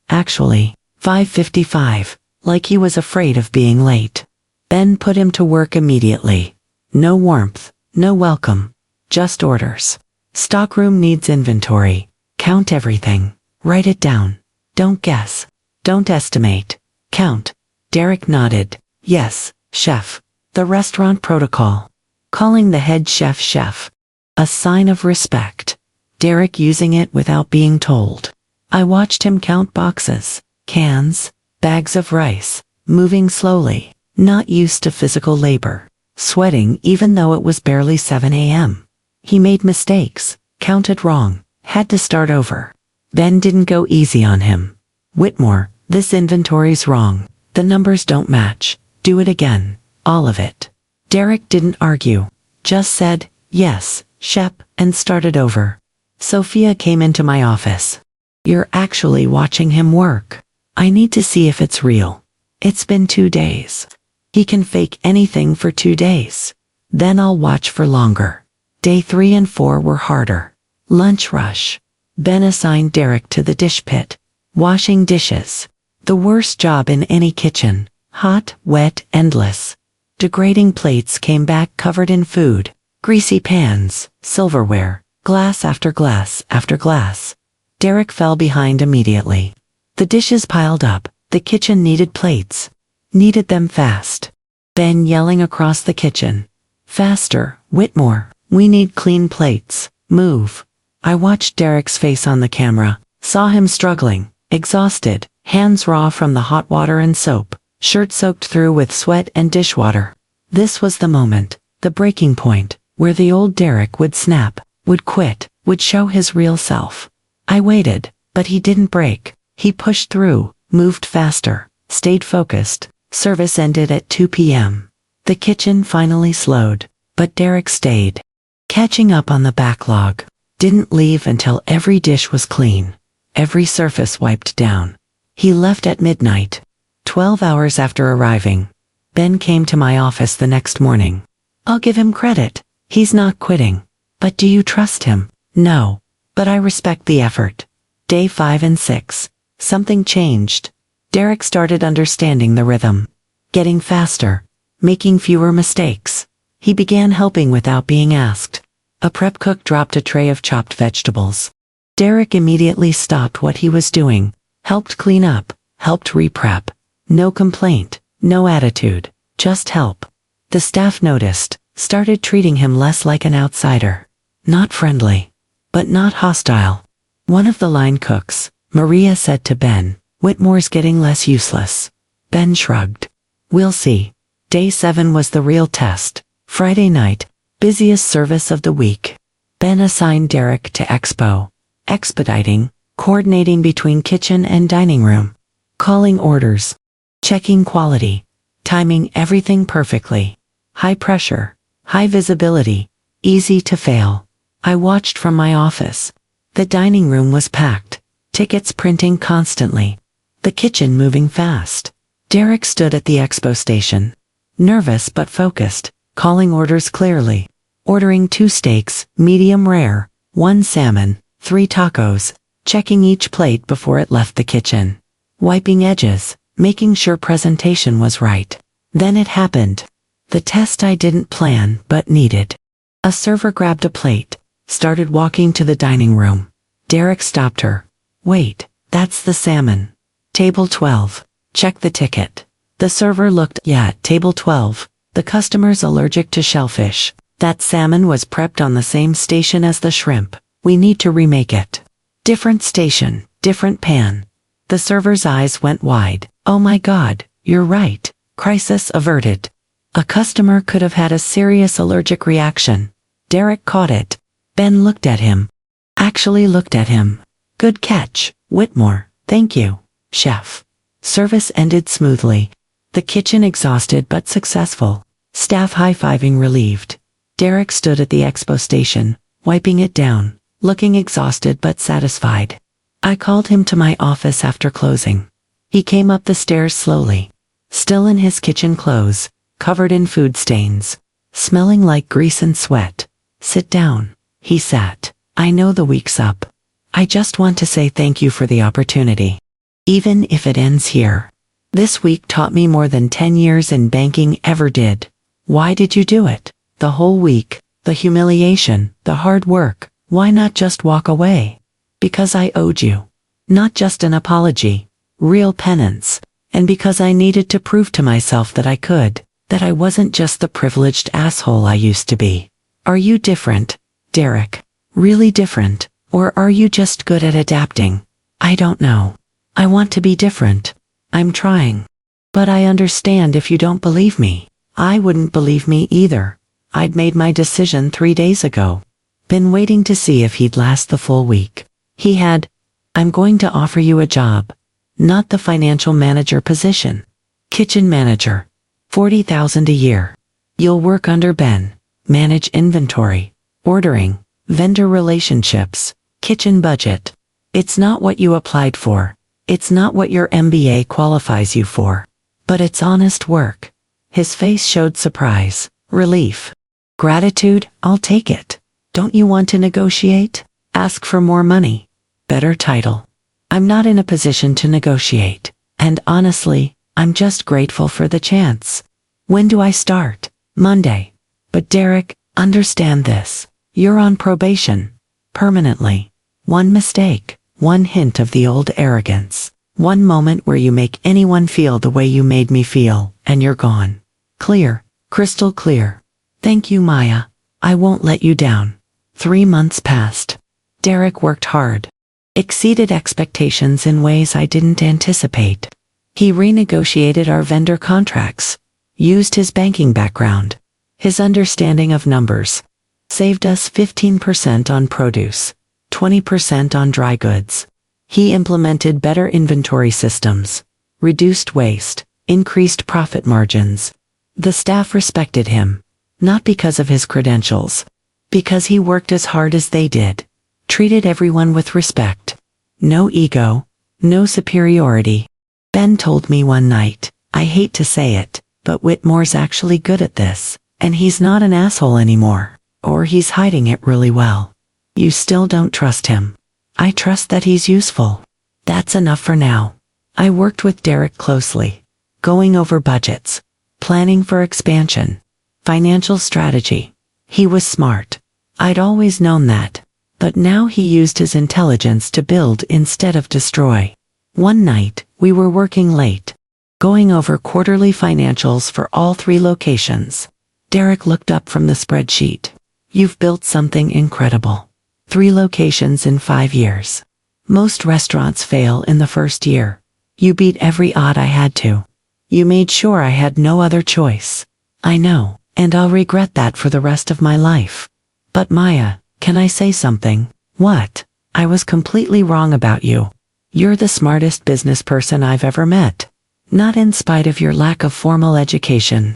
Speaker 1: 5:55, like he was afraid of being late. Ben put him to work immediately. No warmth, no welcome, just orders. Stockroom needs inventory. Count everything. Write it down. Don't guess. Don't estimate. Count. Derek nodded. Yes, chef. The restaurant protocol. Calling the head chef. A sign of respect. Derek using it without being told. I watched him count boxes, cans, bags of rice, moving slowly, not used to physical labor, sweating even though it was barely 7 a.m. He made mistakes, counted wrong, had to start over. Ben didn't go easy on him. Whitmore, this inventory's wrong. The numbers don't match. Do it again. All of it. Derek didn't argue. Just said, yes, Shep, and started over. Sophia came into my office. You're actually watching him work. I need to see if it's real. It's been 2 days. He can fake anything for 2 days. Then I'll watch for longer. Day 3 and 4 were harder. Lunch rush. Ben assigned Derek to the dish pit. Washing dishes. The worst job in any kitchen. Hot, wet, endless. Degrading plates came back covered in food. Greasy pans, silverware, glass after glass after glass. Derek fell behind immediately. The dishes piled up. The kitchen needed plates. Needed them fast. Ben yelling across the kitchen. Faster, Whitmore. We need clean plates. Move. I watched Derek's face on the camera. Saw him struggling, exhausted, hands raw from the hot water and soap, shirt soaked through with sweat and dishwater. This was the moment, the breaking point, where the old Derek would snap, would quit, would show his real self. I waited, but he didn't break. He pushed through, moved faster, stayed focused. Service ended at 2 p.m. The kitchen finally slowed, but Derek stayed. Catching up on the backlog. Didn't leave until every dish was clean, every surface wiped down. He left at midnight. 12 hours after arriving. Ben came to my office the next morning. I'll give him credit. He's not quitting. But do you trust him? No. But I respect the effort. Day 5 and 6. Something changed. Derek started understanding the rhythm. Getting faster. Making fewer mistakes. He began helping without being asked. A prep cook dropped a tray of chopped vegetables. Derek immediately stopped what he was doing, helped clean up, helped re-prep. No complaint, no attitude, just help. The staff noticed, started treating him less like an outsider. Not friendly, but not hostile. One of the line cooks, Maria, said to Ben, Whitmore's getting less useless. Ben shrugged. We'll see. Day 7 was the real test. Friday night. Busiest service of the week. Ben assigned Derek to Expo. Expediting, coordinating between kitchen and dining room. Calling orders. Checking quality. Timing everything perfectly. High pressure. High visibility. Easy to fail. I watched from my office. The dining room was packed. Tickets printing constantly. The kitchen moving fast. Derek stood at the expo station. Nervous but focused. Calling orders clearly. Ordering 2 steaks, medium rare, 1 salmon, 3 tacos, checking each plate before it left the kitchen. Wiping edges, making sure presentation was right. Then it happened. The test I didn't plan but needed. A server grabbed a plate, started walking to the dining room. Derek stopped her. Wait, that's the salmon. Table 12. Check the ticket. The server looked, yeah, table 12. The customer's allergic to shellfish. That salmon was prepped on the same station as the shrimp. We need to remake it. Different station, different pan. The server's eyes went wide. Oh my God, you're right. Crisis averted. A customer could have had a serious allergic reaction. Derek caught it. Ben looked at him. Actually looked at him. Good catch, Whitmore. Thank you, chef. Service ended smoothly. The kitchen exhausted but successful. Staff high-fiving relieved. Derek stood at the expo station, wiping it down, looking exhausted but satisfied. I called him to my office after closing. He came up the stairs slowly, still in his kitchen clothes, covered in food stains, smelling like grease and sweat. Sit down. He sat. I know the week's up. I just want to say thank you for the opportunity. Even if it ends here. This week taught me more than 10 years in banking ever did. Why did you do it? The whole week, the humiliation, the hard work. Why not just walk away? Because I owed you. Not just an apology, real penance. And because I needed to prove to myself that I could, that I wasn't just the privileged asshole I used to be. Are you different, Derek? Really different? Or are you just good at adapting? I don't know. I want to be different. I'm trying. But I understand if you don't believe me. I wouldn't believe me either. I'd made my decision 3 days ago. Been waiting to see if he'd last the full week. He had. I'm going to offer you a job. Not the financial manager position. Kitchen manager. $40,000 a year. You'll work under Ben. Manage inventory. Ordering. Vendor relationships. Kitchen budget. It's not what you applied for. It's not what your MBA qualifies you for. But it's honest work. His face showed surprise. Relief. Gratitude, I'll take it. Don't you want to negotiate? Ask for more money. Better title. I'm not in a position to negotiate. And honestly, I'm just grateful for the chance. When do I start? Monday. But Derek, understand this. You're on probation. Permanently. One mistake, one hint of the old arrogance. One moment where you make anyone feel the way you made me feel, and you're gone. Clear, crystal clear. Thank you, Maya. I won't let you down. 3 months passed. Derek worked hard. Exceeded expectations in ways I didn't anticipate. He renegotiated our vendor contracts. Used his banking background. His understanding of numbers. Saved us 15% on produce. 20% on dry goods. He implemented better inventory systems. Reduced waste. Increased profit margins. The staff respected him. Not because of his credentials. Because he worked as hard as they did. Treated everyone with respect. No ego. No superiority. Ben told me one night, I hate to say it, but Whitmore's actually good at this, and he's not an asshole anymore. Or he's hiding it really well. You still don't trust him. I trust that he's useful. That's enough for now. I worked with Derek closely. Going over budgets. Planning for expansion. Financial strategy. He was smart. I'd always known that. But now he used his intelligence to build instead of destroy. One night, we were working late. Going over quarterly financials for all 3 locations. Derek looked up from the spreadsheet. You've built something incredible. 3 locations in 5 years. Most restaurants fail in the first year. You beat every odd I had to. You made sure I had no other choice. I know, and I'll regret that for the rest of my life. But Maya, can I say something? What? I was completely wrong about you. You're the smartest business person I've ever met. Not in spite of your lack of formal education.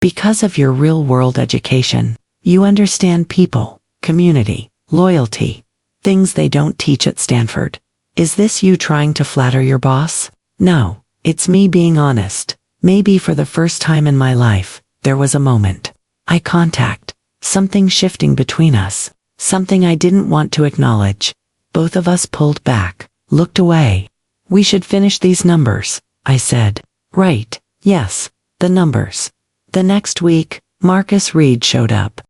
Speaker 1: Because of your real-world education. You understand people, community, loyalty. Things they don't teach at Stanford. Is this you trying to flatter your boss? No, it's me being honest. Maybe for the first time in my life, there was a moment. Eye contact. Something shifting between us. Something I didn't want to acknowledge. Both of us pulled back, looked away. We should finish these numbers, I said. Right, yes, the numbers. The next week, Marcus Reed showed up.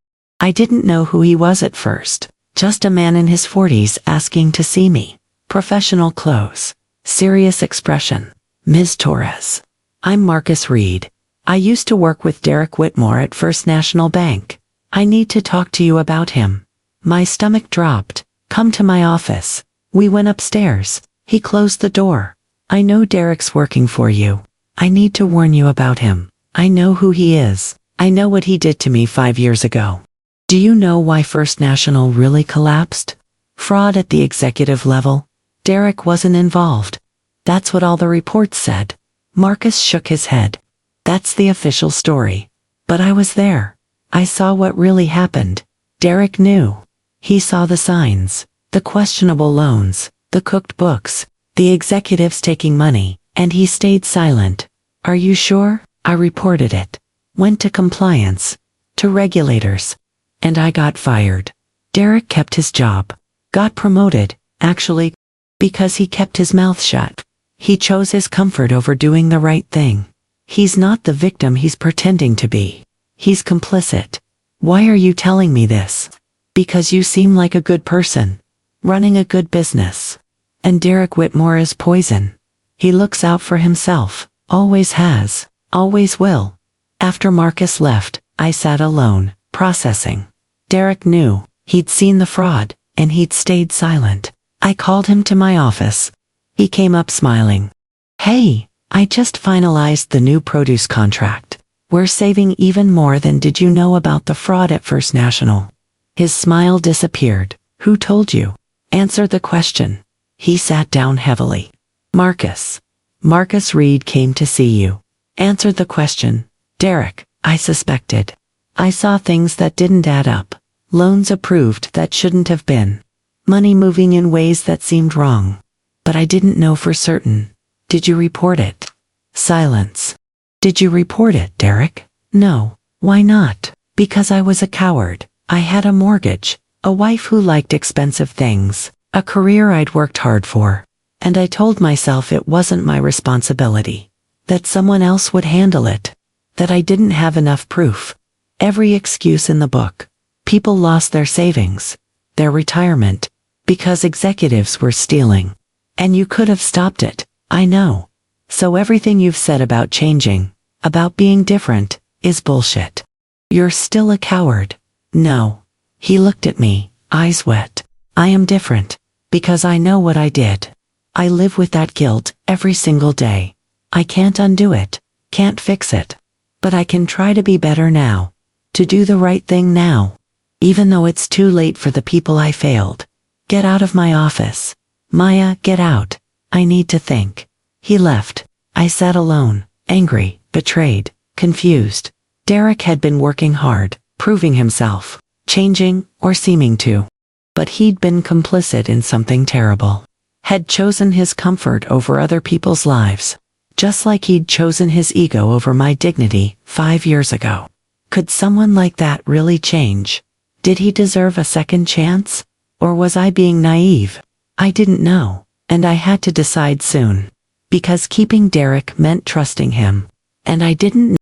Speaker 1: I didn't know who he was at first. Just a man in his 40s asking to see me. Professional clothes. Serious expression. Ms. Torres. I'm Marcus Reed. I used to work with Derek Whitmore at First National Bank. I need to talk to you about him. My stomach dropped. Come to my office. We went upstairs. He closed the door. I know Derek's working for you. I need to warn you about him. I know who he is. I know what he did to me 5 years ago. Do you know why First National really collapsed? Fraud at the executive level. Derek wasn't involved. That's what all the reports said. Marcus shook his head. That's the official story. But I was there. I saw what really happened. Derek knew. He saw the signs, the questionable loans, the cooked books, the executives taking money, and he stayed silent. Are you sure? I reported it. Went to compliance, to regulators, and I got fired. Derek kept his job, got promoted, actually, because he kept his mouth shut. He chose his comfort over doing the right thing. He's not the victim he's pretending to be. He's complicit. Why are you telling me this? Because you seem like a good person, running a good business. And Derek Whitmore is poison. He looks out for himself, always has, always will. After Marcus left, I sat alone, processing. Derek knew, he'd seen the fraud, and he'd stayed silent. I called him to my office. He came up smiling. Hey, I just finalized the new produce contract. We're saving even more than did you know about the fraud at First National. His smile disappeared. Who told you? Answer the question. He sat down heavily. Marcus. Marcus Reed came to see you. Answered the question. Derek, I suspected. I saw things that didn't add up. Loans approved that shouldn't have been. Money moving in ways that seemed wrong. But I didn't know for certain. Did you report it? Silence. Did you report it, Derek? No. Why not? Because I was a coward. I had a mortgage, a wife who liked expensive things, a career I'd worked hard for. And I told myself it wasn't my responsibility. That someone else would handle it. That I didn't have enough proof. Every excuse in the book. People lost their savings, their retirement, because executives were stealing. And you could have stopped it, I know. So everything you've said about changing, about being different, is bullshit. You're still a coward. No. He looked at me, eyes wet. I am different, because I know what I did. I live with that guilt every single day. I can't undo it, can't fix it. But I can try to be better now. To do the right thing now. Even though it's too late for the people I failed. Get out of my office. Maya, get out. I need to think. He left. I sat alone, angry, betrayed, confused. Derek had been working hard, proving himself, changing, or seeming to. But he'd been complicit in something terrible. Had chosen his comfort over other people's lives. Just like he'd chosen his ego over my dignity 5 years ago. Could someone like that really change? Did he deserve a second chance? Or was I being naive? I didn't know, and I had to decide soon. Because keeping Derek meant trusting him. And I didn't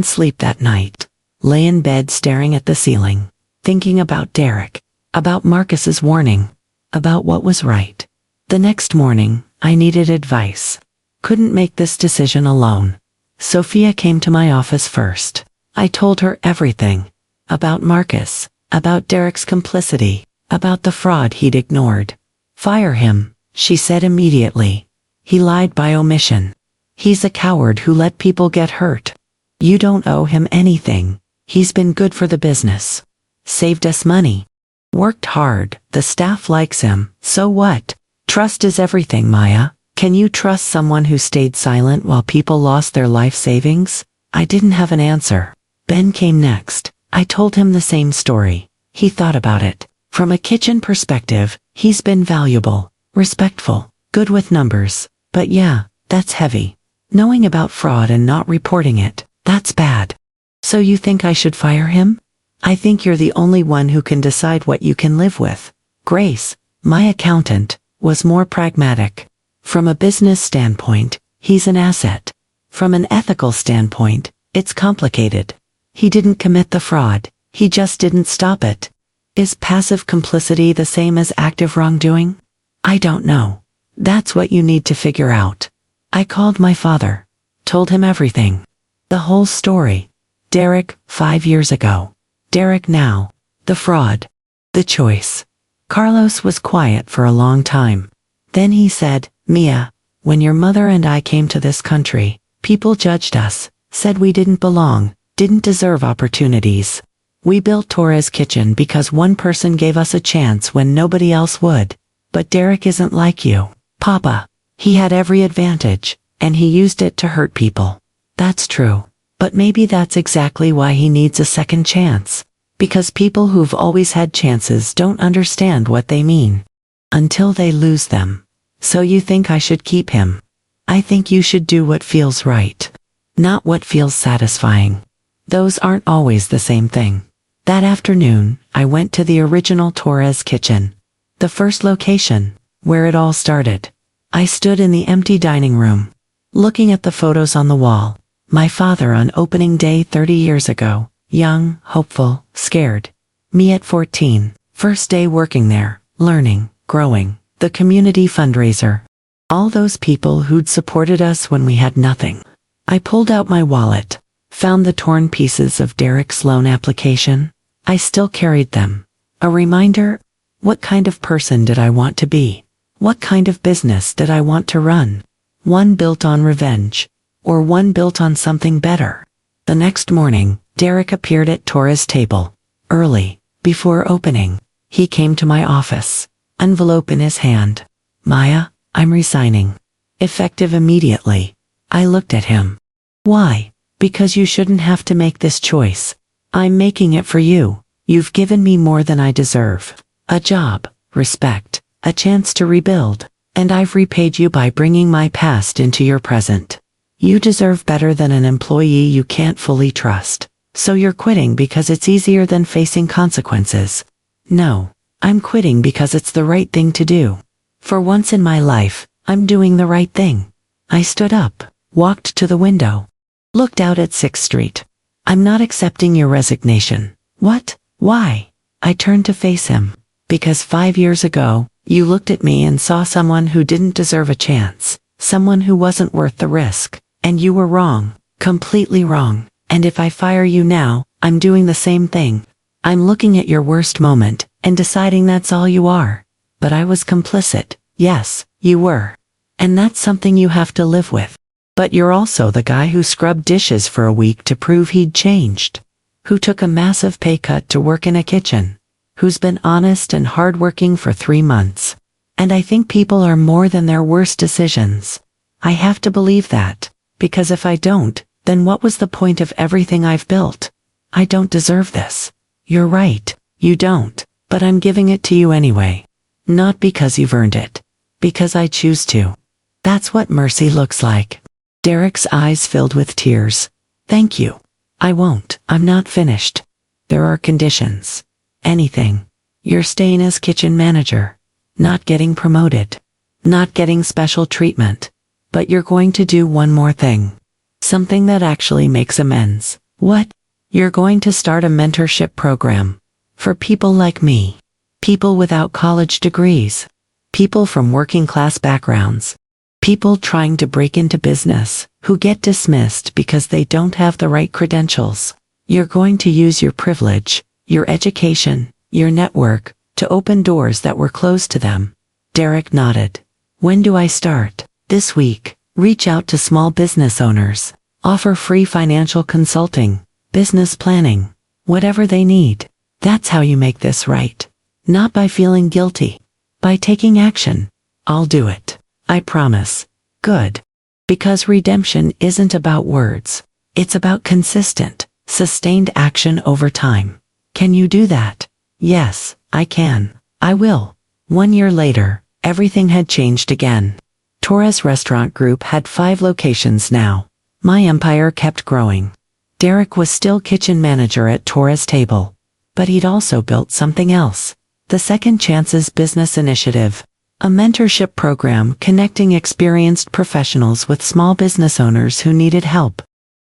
Speaker 1: sleep that night. Lay in bed staring at the ceiling, thinking about Derek, about Marcus's warning, about what was right. The next morning, I needed advice. Couldn't make this decision alone. Sophia came to my office first. I told her everything. About Marcus, about Derek's complicity, about the fraud he'd ignored. Fire him, she said immediately. He lied by omission. He's a coward who let people get hurt. You don't owe him anything. He's been good for the business. Saved us money. Worked hard, the staff likes him, so what? Trust is everything, Maya. Can you trust someone who stayed silent while people lost their life savings? I didn't have an answer. Ben came next. I told him the same story. He thought about it. From a kitchen perspective, he's been valuable, respectful, good with numbers. But yeah, that's heavy. Knowing about fraud and not reporting it, that's bad. So you think I should fire him? I think you're the only one who can decide what you can live with. Grace, my accountant, was more pragmatic. From a business standpoint, he's an asset. From an ethical standpoint, it's complicated. He didn't commit the fraud, he just didn't stop it. Is passive complicity the same as active wrongdoing? I don't know. That's what you need to figure out. I called my father. Told him everything. The whole story. Derek, 5 years ago. Derek now. The fraud. The choice. Carlos was quiet for a long time. Then he said, Mia, when your mother and I came to this country, people judged us, said we didn't belong, didn't deserve opportunities. We built Torres Kitchen because one person gave us a chance when nobody else would. But Derek isn't like you, Papa. He had every advantage, and he used it to hurt people. That's true. But maybe that's exactly why he needs a second chance. Because people who've always had chances don't understand what they mean. Until they lose them. So you think I should keep him? I think you should do what feels right. Not what feels satisfying. Those aren't always the same thing. That afternoon, I went to the original Torres Kitchen. The first location, where it all started. I stood in the empty dining room, looking at the photos on the wall. My father on opening day 30 years ago, young, hopeful, scared. Me at 14, first day working there, learning, growing, the community fundraiser. All those people who'd supported us when we had nothing. I pulled out my wallet, found the torn pieces of Derek's loan application. I still carried them. A reminder, what kind of person did I want to be? What kind of business did I want to run? One built on revenge, or one built on something better? The next morning, Derek appeared at Torres' table. Early, before opening, he came to my office, envelope in his hand. Maya, I'm resigning. Effective immediately. I looked at him. Why? Because you shouldn't have to make this choice. I'm making it for you. You've given me more than I deserve. A job, respect, a chance to rebuild, and I've repaid you by bringing my past into your present. You deserve better than an employee you can't fully trust. So you're quitting because it's easier than facing consequences. No, I'm quitting because it's the right thing to do. For once in my life, I'm doing the right thing. I stood up, walked to the window, looked out at 6th Street. I'm not accepting your resignation. What? Why? I turned to face him. Because 5 years ago, you looked at me and saw someone who didn't deserve a chance, someone who wasn't worth the risk, and you were wrong, completely wrong. And if I fire you now, I'm doing the same thing. I'm looking at your worst moment, and deciding that's all you are. But I was complicit. Yes, you were. And that's something you have to live with. But you're also the guy who scrubbed dishes for a week to prove he'd changed. Who took a massive pay cut to work in a kitchen. Who's been honest and hardworking for 3 months. And I think people are more than their worst decisions. I have to believe that. Because if I don't, then what was the point of everything I've built? I don't deserve this. You're right, you don't, but I'm giving it to you anyway. Not because you've earned it. Because I choose to. That's what mercy looks like. Derek's eyes filled with tears. Thank you. I won't. I'm not finished. There are conditions. Anything. You're staying as kitchen manager. Not getting promoted. Not getting special treatment. But you're going to do one more thing. Something that actually makes amends. What? You're going to start a mentorship program. For people like me. People without college degrees. People from working class backgrounds. People trying to break into business, who get dismissed because they don't have the right credentials. You're going to use your privilege, your education, your network, to open doors that were closed to them. Derek nodded. When do I start? This week. Reach out to small business owners. Offer free financial consulting, business planning, whatever they need. That's how you make this right. Not by feeling guilty. By taking action. I'll do it. I promise. Good. Because redemption isn't about words. It's about consistent, sustained action over time. Can you do that? Yes, I can. I will. 1 year later, everything had changed again. Torres Restaurant Group had 5 locations now. My empire kept growing. Derek was still kitchen manager at Torres Table. But he'd also built something else. The Second Chances Business Initiative. A mentorship program connecting experienced professionals with small business owners who needed help.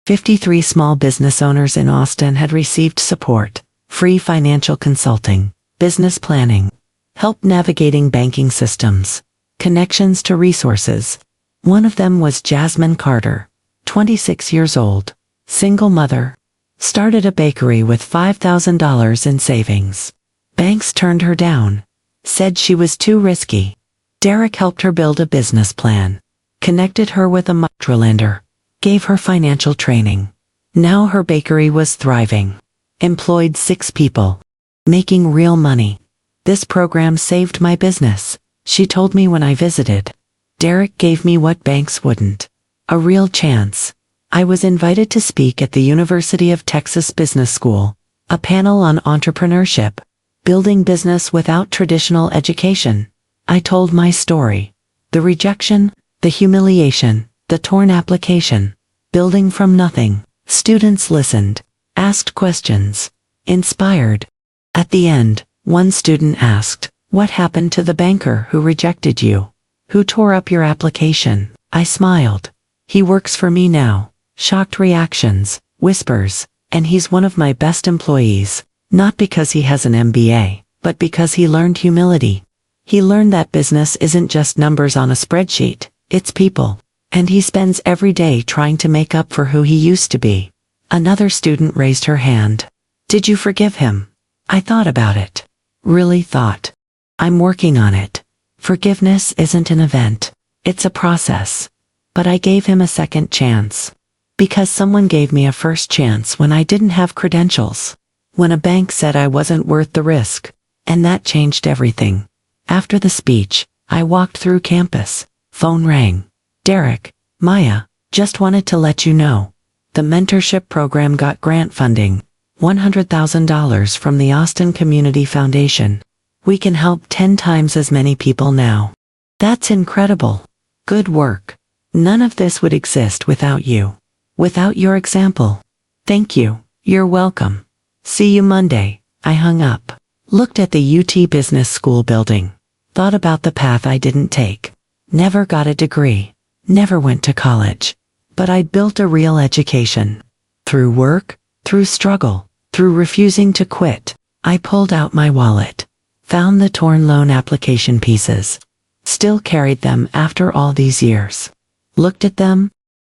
Speaker 1: 53 small business owners in Austin had received support, free financial consulting, business planning, help navigating banking systems, connections to resources. One of them was Jasmine Carter, 26 years old, Single mother. Started a bakery with $5,000 in savings. Banks turned her down. Said she was too risky. Derek helped her build a business plan. Connected her with a microlender. Gave her financial training. Now her bakery was thriving. Employed 6 people. Making real money. This program saved my business, she told me when I visited. Derek gave me what banks wouldn't. A real chance. I was invited to speak at the University of Texas Business School, a panel on entrepreneurship, building business without traditional education. I told my story. The rejection, the humiliation, the torn application. Building from nothing. Students listened, asked questions, inspired. At the end, one student asked, "What happened to the banker who rejected you? Who tore up your application?" I smiled. "He works for me now." Shocked reactions, whispers, and he's one of my best employees, not because he has an MBA, but because he learned humility. He learned that business isn't just numbers on a spreadsheet, it's people, and he spends every day trying to make up for who he used to be. Another student raised her hand. "Did you forgive him?" I thought about it. Really thought. I'm working on it. Forgiveness isn't an event, it's a process. But I gave him a second chance. Because someone gave me a first chance when I didn't have credentials. When a bank said I wasn't worth the risk. And that changed everything. After the speech, I walked through campus. Phone rang. "Derek, Maya, just wanted to let you know. The mentorship program got grant funding. $100,000 from the Austin Community Foundation. We can help 10 times as many people now." That's incredible. Good work. None of this would exist without you. Without your example. Thank you. You're welcome. See you Monday. I hung up. Looked at the UT Business School building. Thought about the path I didn't take. Never got a degree. Never went to college. But I'd built a real education. Through work, through struggle, through refusing to quit. I pulled out my wallet. Found the torn loan application pieces. Still carried them after all these years. Looked at them.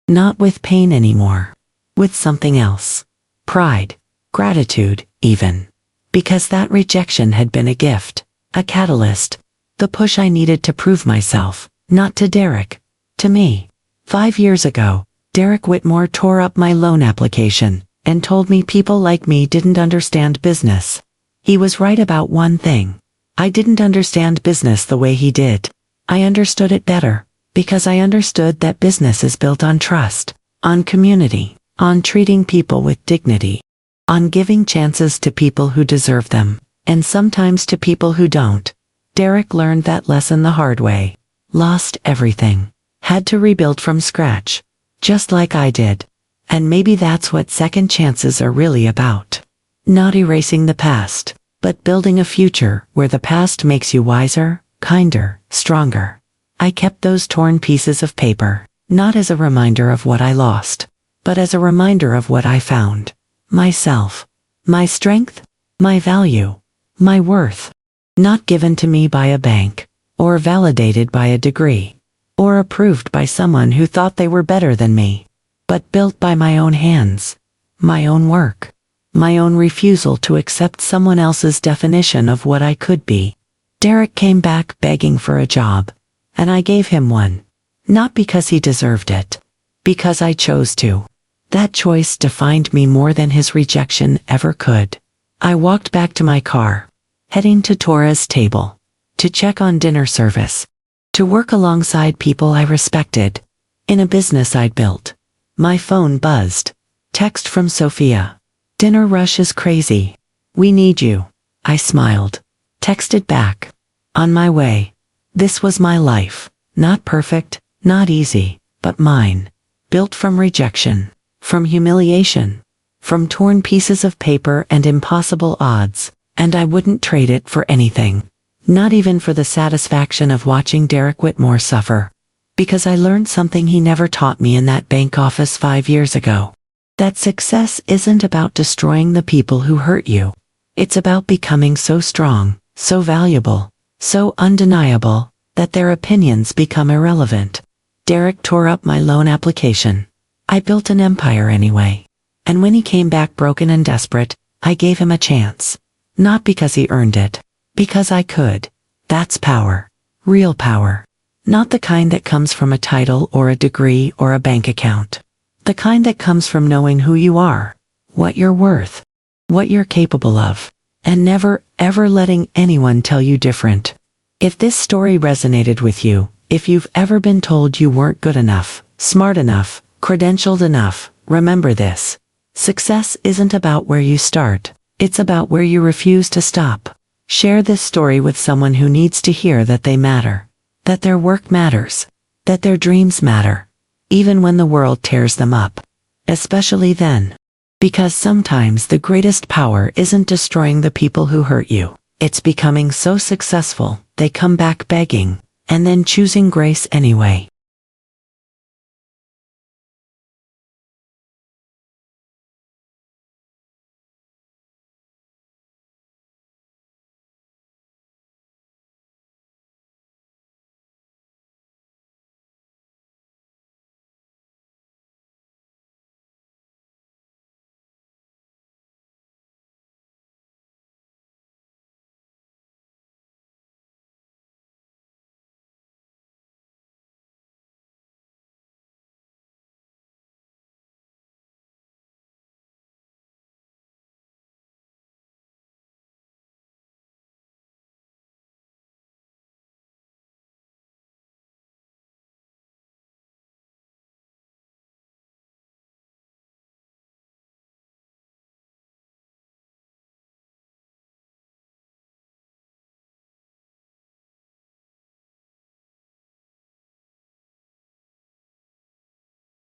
Speaker 1: Not with pain anymore. With something else. Pride. Gratitude, even. Because that rejection had been a gift. A catalyst. The push I needed to prove myself. Not to Derek. To me. 5 years ago, Derek Whitmore tore up my loan application and told me people like me didn't understand business. He was right about one thing. I didn't understand business the way he did. I understood it better. Because I understood that business is built on trust, on community, on treating people with dignity, on giving chances to people who deserve them, and sometimes to people who don't. Derek learned that lesson the hard way. Lost everything. Had to rebuild from scratch. Just like I did. And maybe that's what second chances are really about. Not erasing the past, but building a future where the past makes you wiser, kinder, stronger. I kept those torn pieces of paper, not as a reminder of what I lost, but as a reminder of what I found. Myself. My strength. My value. My worth. Not given to me by a bank, or validated by a degree, or approved by someone who thought they were better than me, but built by my own hands, my own work, my own refusal to accept someone else's definition of what I could be. Derek came back begging for a job. And I gave him one. Not because he deserved it. Because I chose to. That choice defined me more than his rejection ever could. I walked back to my car, heading to Torres' table. To check on dinner service. To work alongside people I respected. In a business I'd built. My phone buzzed. Text from Sophia. "Dinner rush is crazy. We need you." I smiled. Texted back. "On my way." This was my life. Not perfect, not easy, but mine. Built from rejection, from humiliation, from torn pieces of paper and impossible odds, and I wouldn't trade it for anything. Not even for the satisfaction of watching Derek Whitmore suffer. Because I learned something he never taught me in that bank office 5 years ago. That success isn't about destroying the people who hurt you. It's about becoming so strong, so valuable, so undeniable, that their opinions become irrelevant. Derek tore up my loan application. I built an empire anyway. And when he came back broken and desperate, I gave him a chance. Not because he earned it. Because I could. That's power. Real power. Not the kind that comes from a title or a degree or a bank account. The kind that comes from knowing who you are, what you're worth, what you're capable of, and never, ever letting anyone tell you different. If this story resonated with you, if you've ever been told you weren't good enough, smart enough, credentialed enough, remember this. Success isn't about where you start, it's about where you refuse to stop. Share this story with someone who needs to hear that they matter, that their work matters, that their dreams matter, even when the world tears them up. Especially then. Because sometimes the greatest power isn't destroying the people who hurt you. It's becoming so successful, they come back begging, and then choosing grace anyway.